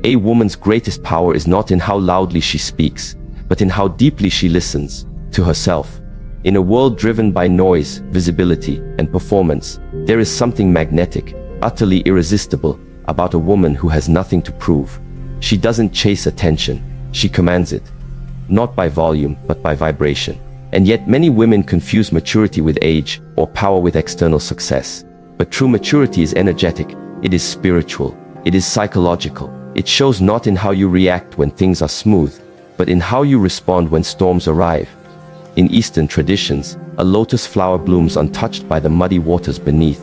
A woman's greatest power is not in how loudly she speaks, but in how deeply she listens to herself. In a world driven by noise, visibility, and performance, there is something magnetic, utterly irresistible, about a woman who has nothing to prove. She doesn't chase attention, she commands it. Not by volume, but by vibration. And yet many women confuse maturity with age, or power with external success. But true maturity is energetic, it is spiritual, it is psychological. It shows not in how you react when things are smooth, but in how you respond when storms arrive. In Eastern traditions, a lotus flower blooms untouched by the muddy waters beneath.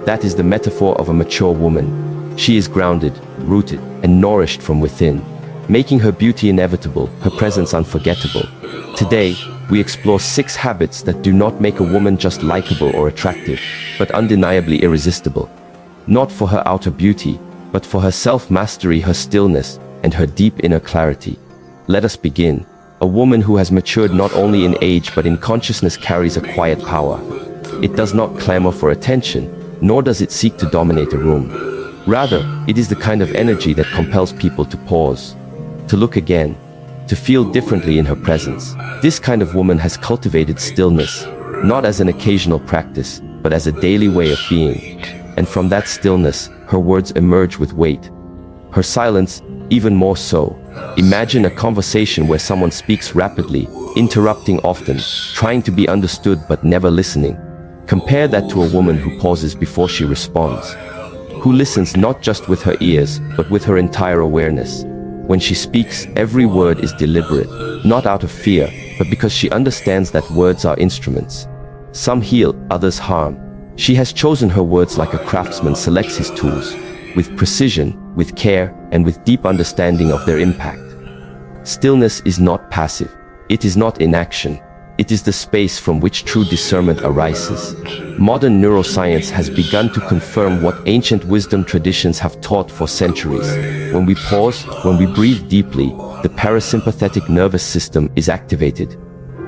That is the metaphor of a mature woman. She is grounded, rooted, and nourished from within, making her beauty inevitable, her presence unforgettable. Today, we explore 6 habits that do not make a woman just likable or attractive, but undeniably irresistible. Not for her outer beauty, but for her self-mastery, her stillness, and her deep inner clarity. Let us begin. A woman who has matured not only in age but in consciousness carries a quiet power. It does not clamor for attention, nor does it seek to dominate a room. Rather, it is the kind of energy that compels people to pause, to look again, to feel differently in her presence. This kind of woman has cultivated stillness, not as an occasional practice, but as a daily way of being. And from that stillness, her words emerge with weight. Her silence, even more so. Imagine a conversation where someone speaks rapidly, interrupting often, trying to be understood but never listening. Compare that to a woman who pauses before she responds, who listens not just with her ears, but with her entire awareness. When she speaks, every word is deliberate, not out of fear, but because she understands that words are instruments. Some heal, others harm. She has chosen her words like a craftsman selects his tools, with precision, with care, and with deep understanding of their impact. Stillness is not passive. It is not inaction. It is the space from which true discernment arises. Modern neuroscience has begun to confirm what ancient wisdom traditions have taught for centuries. When we pause, when we breathe deeply, the parasympathetic nervous system is activated.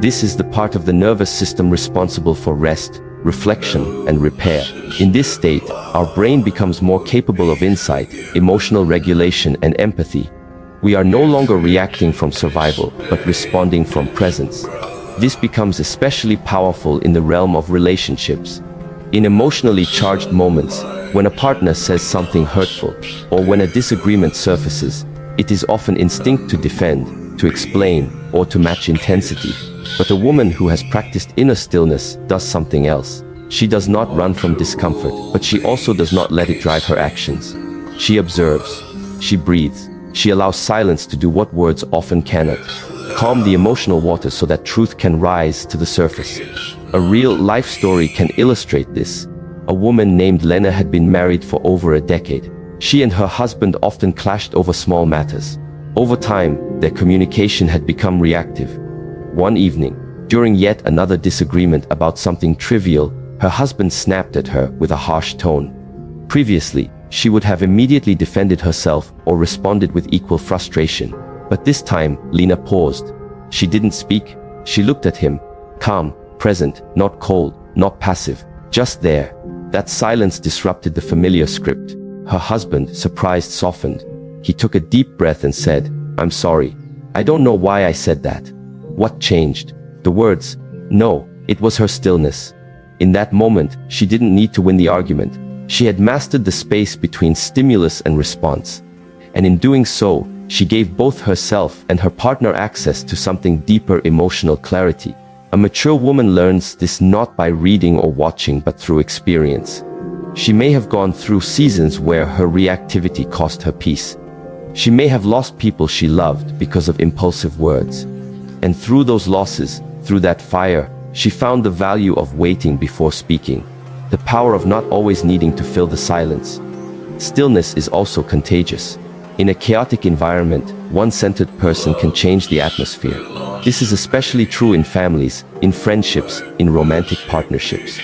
This is the part of the nervous system responsible for rest, reflection, and repair. In this state, our brain becomes more capable of insight, emotional regulation, and empathy. We are no longer reacting from survival, but responding from presence. This becomes especially powerful in the realm of relationships. In emotionally charged moments, when a partner says something hurtful, or when a disagreement surfaces, it is often instinct to defend, to explain, or to match intensity. But a woman who has practiced inner stillness does something else. She does not run from discomfort, but she also does not let it drive her actions. She observes. She breathes. She allows silence to do what words often cannot. Calm the emotional waters so that truth can rise to the surface. A real life story can illustrate this. A woman named Lena had been married for over a decade. She and her husband often clashed over small matters. Over time, their communication had become reactive. One evening, during yet another disagreement about something trivial, her husband snapped at her with a harsh tone. Previously, she would have immediately defended herself or responded with equal frustration. But this time, Lena paused. She didn't speak. She looked at him, calm, present, not cold, not passive, just there. That silence disrupted the familiar script. Her husband, surprised, softened. He took a deep breath and said, "I'm sorry. I don't know why I said that." What changed? The words? No, it was her stillness. In that moment, she didn't need to win the argument. She had mastered the space between stimulus and response. And in doing so, she gave both herself and her partner access to something deeper, emotional clarity. A mature woman learns this not by reading or watching, but through experience. She may have gone through seasons where her reactivity cost her peace. She may have lost people she loved because of impulsive words. And through those losses, through that fire, she found the value of waiting before speaking, the power of not always needing to fill the silence. Stillness is also contagious. In a chaotic environment, one-centered person can change the atmosphere. This is especially true in families, in friendships, in romantic partnerships.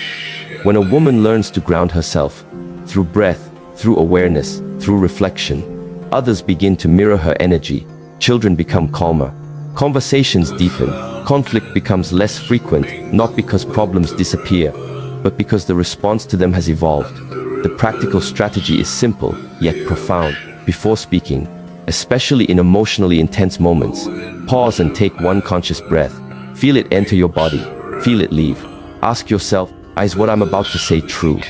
When a woman learns to ground herself, through breath, through awareness, through reflection, others begin to mirror her energy. Children become calmer. Conversations deepen. Conflict becomes less frequent, not because problems disappear, but because the response to them has evolved. The practical strategy is simple, yet profound. Before speaking, especially in emotionally intense moments. Pause and take one conscious breath. Feel it enter your body. Feel it leave. Ask yourself, is what I'm about to say true?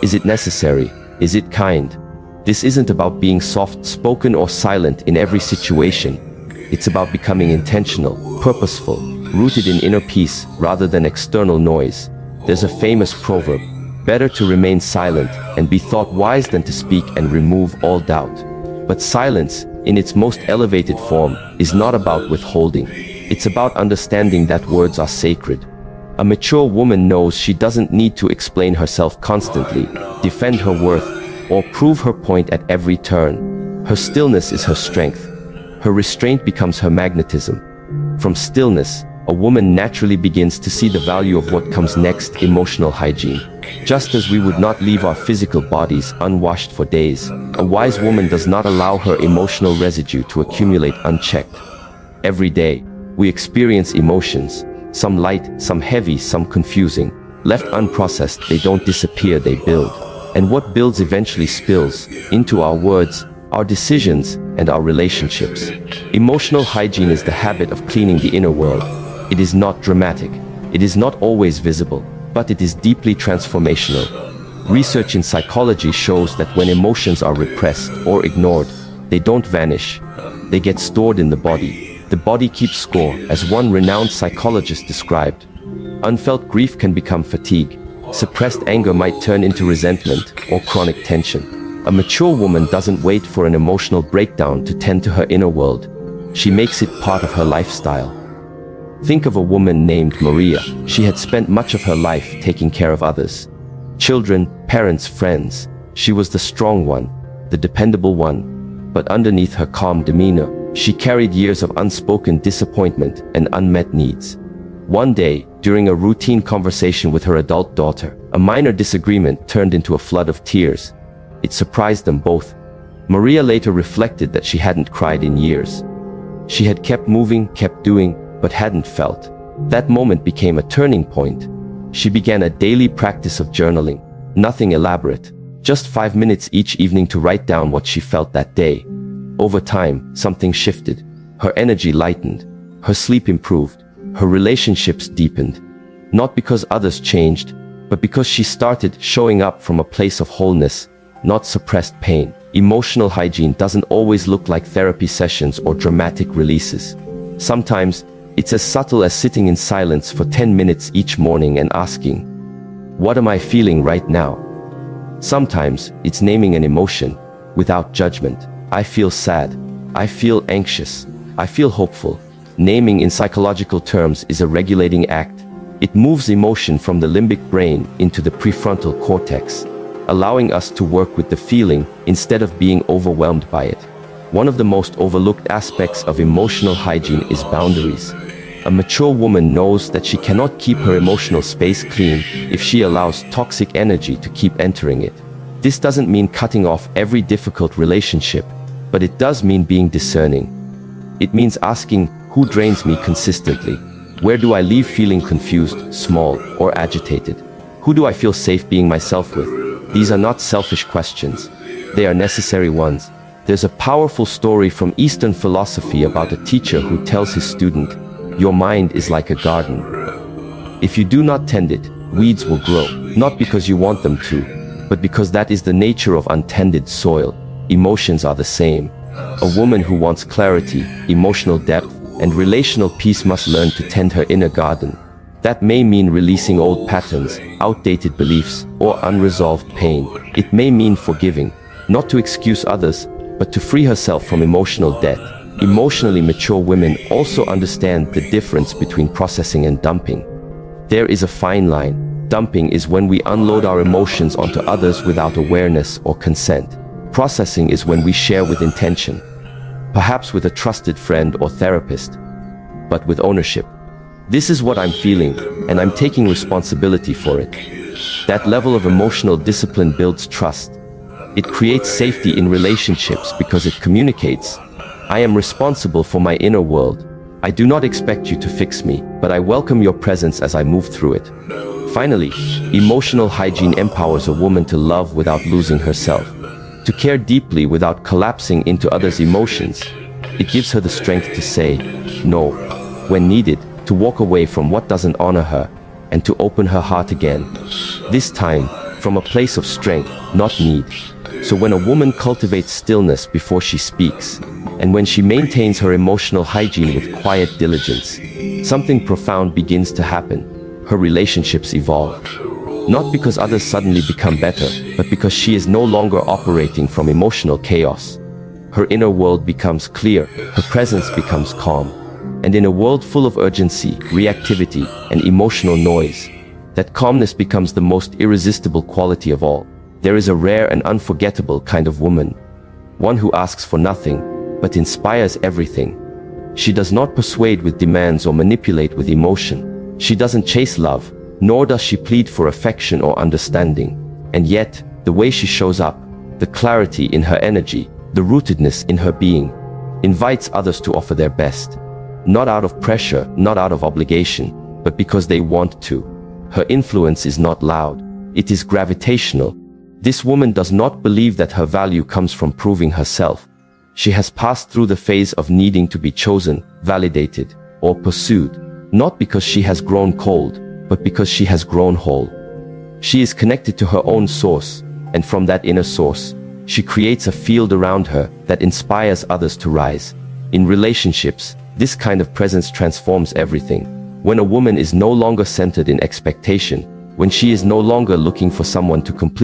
Is it necessary? Is it kind? This isn't about being soft-spoken or silent in every situation. It's about becoming intentional, purposeful, rooted in inner peace rather than external noise. There's a famous proverb, better to remain silent and be thought wise than to speak and remove all doubt. But silence, in its most elevated form, is not about withholding. It's about understanding that words are sacred. A mature woman knows she doesn't need to explain herself constantly, defend her worth, or prove her point at every turn. Her stillness is her strength. Her restraint becomes her magnetism. From stillness, a woman naturally begins to see the value of what comes next: emotional hygiene. Just as we would not leave our physical bodies unwashed for days, a wise woman does not allow her emotional residue to accumulate unchecked. Every day, we experience emotions, some light, some heavy, some confusing. Left unprocessed, they don't disappear, they build. And what builds eventually spills into our words, our decisions, and our relationships. Emotional hygiene is the habit of cleaning the inner world. It is not dramatic. It is not always visible, but it is deeply transformational. Research in psychology shows that when emotions are repressed or ignored, they don't vanish. They get stored in the body. The body keeps score, as one renowned psychologist described. Unfelt grief can become fatigue. Suppressed anger might turn into resentment or chronic tension. A mature woman doesn't wait for an emotional breakdown to tend to her inner world. She makes it part of her lifestyle. Think of a woman named Maria. She had spent much of her life taking care of others. Children, parents, friends. She was the strong one, the dependable one. But underneath her calm demeanor, she carried years of unspoken disappointment and unmet needs. One day, during a routine conversation with her adult daughter, a minor disagreement turned into a flood of tears. It surprised them both. Maria later reflected that she hadn't cried in years. She had kept moving, kept doing, but hadn't felt. That moment became a turning point. She began a daily practice of journaling. Nothing elaborate, just 5 minutes each evening to write down what she felt that day. Over time, something shifted. Her energy lightened. Her sleep improved. Her relationships deepened. Not because others changed, but because she started showing up from a place of wholeness, not suppressed pain. Emotional hygiene doesn't always look like therapy sessions or dramatic releases. Sometimes, it's as subtle as sitting in silence for 10 minutes each morning and asking, "What am I feeling right now?" Sometimes, it's naming an emotion, without judgment. I feel sad. I feel anxious. I feel hopeful. Naming in psychological terms is a regulating act. It moves emotion from the limbic brain into the prefrontal cortex, allowing us to work with the feeling instead of being overwhelmed by it. One of the most overlooked aspects of emotional hygiene is boundaries. A mature woman knows that she cannot keep her emotional space clean if she allows toxic energy to keep entering it. This doesn't mean cutting off every difficult relationship, but it does mean being discerning. It means asking, who drains me consistently? Where do I leave feeling confused, small, or agitated? Who do I feel safe being myself with? These are not selfish questions. They are necessary ones. There's a powerful story from Eastern philosophy about a teacher who tells his student, "Your mind is like a garden. If you do not tend it, weeds will grow, not because you want them to, but because that is the nature of untended soil." Emotions are the same. A woman who wants clarity, emotional depth, and relational peace must learn to tend her inner garden. That may mean releasing old patterns, outdated beliefs, or unresolved pain. It may mean forgiving, not to excuse others, but to free herself from emotional debt. Emotionally mature women also understand the difference between processing and dumping. There is a fine line. Dumping is when we unload our emotions onto others without awareness or consent. Processing is when we share with intention, perhaps with a trusted friend or therapist, but with ownership. This is what I'm feeling, and I'm taking responsibility for it. That level of emotional discipline builds trust. It creates safety in relationships because it communicates, I am responsible for my inner world. I do not expect you to fix me, but I welcome your presence as I move through it. Finally, emotional hygiene empowers a woman to love without losing herself. to care deeply without collapsing into others' emotions. It gives her the strength to say no when needed, to walk away from what doesn't honor her, and to open her heart again. This time, from a place of strength, not need. So when a woman cultivates stillness before she speaks, and when she maintains her emotional hygiene with quiet diligence, something profound begins to happen. Her relationships evolve. Not because others suddenly become better, but because she is no longer operating from emotional chaos. Her inner world becomes clear, her presence becomes calm. And in a world full of urgency, reactivity, and emotional noise, that calmness becomes the most irresistible quality of all. There is a rare and unforgettable kind of woman. One who asks for nothing, but inspires everything. She does not persuade with demands or manipulate with emotion. She doesn't chase love, nor does she plead for affection or understanding. And yet, the way she shows up, the clarity in her energy, the rootedness in her being, invites others to offer their best. Not out of pressure, not out of obligation, but because they want to. Her influence is not loud, it is gravitational. This woman does not believe that her value comes from proving herself. She has passed through the phase of needing to be chosen, validated, or pursued, not because she has grown cold, but because she has grown whole. She is connected to her own source, and from that inner source, she creates a field around her that inspires others to rise. In relationships, this kind of presence transforms everything. When a woman is no longer centered in expectation, when she is no longer looking for someone to complete